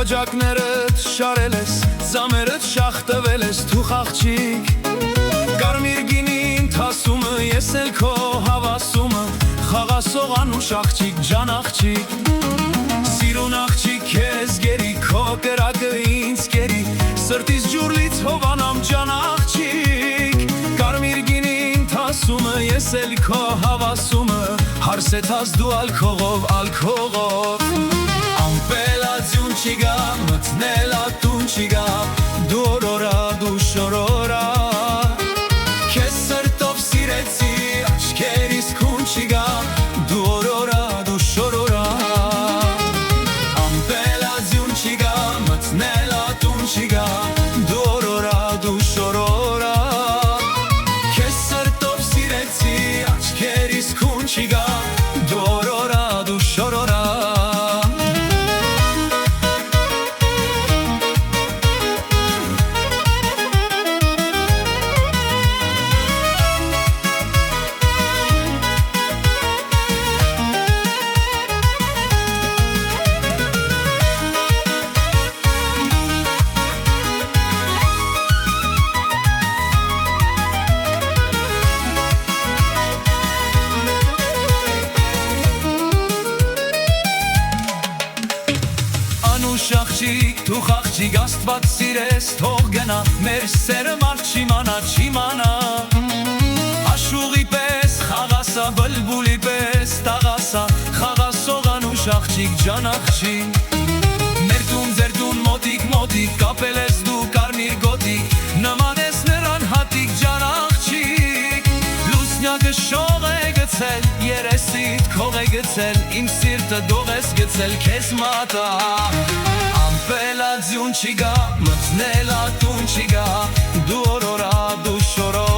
Աջակներդ շարել ես, ծամերդ շախտվել ես, թուխ աղջիկ Կարմիր գինին թասումը, ես էլ քո հավասումը Խաղասող անուշ աղջիկ, ջան աղջիկ Սիրուն աղջիկ ես գերի, քո կրակը ինձ գերի Սրտիս ջուրլից հովանամ, ջան աղջիկ Կարմիր գինին թասումը, ես էլ քո հավասումը Հարսեթաս դու ալքողով, ալքողով Ամպելացյուն չի գա, մտնելա տուն չի գա Դու օրորա, դու շորորա Քեզ սրտով սիրեցի, աչքերիս քուն չի գա Դու օրորա, դու շորորա Ամպելացյուն չի գա, մտնելա տուն չի գա Դու օրորա, դու շորորա Քեզ սրտով սիրեցի, աչքերիս քուն չի գա Դու օրորա, դու շորորա Աղջիկ, թուխ աղջիկ, աստված սիրես, թող գնա Մեր սերը մարդ չիմանա, չիմանա Աշուղի պես, խաղասա, բլբուլի պես, տաղասա Խաղասող անուշ աղջիկ, ջան աղջիկ Մեր տուն, ձեր տուն, մոտիկ, մոտիկ, կապել ես դու կարմիր գոտիկ Նման ես նրան հատիկ, ջան աղջիկ Լուսնյակը շող է գցել, երեսիդ քող է գցել Իմ սիրտը դող ես գցել, քեզ մատա Ամպելացյուն չի գա, մտնելա տուն չի գա Դու օրորա, դու շորորա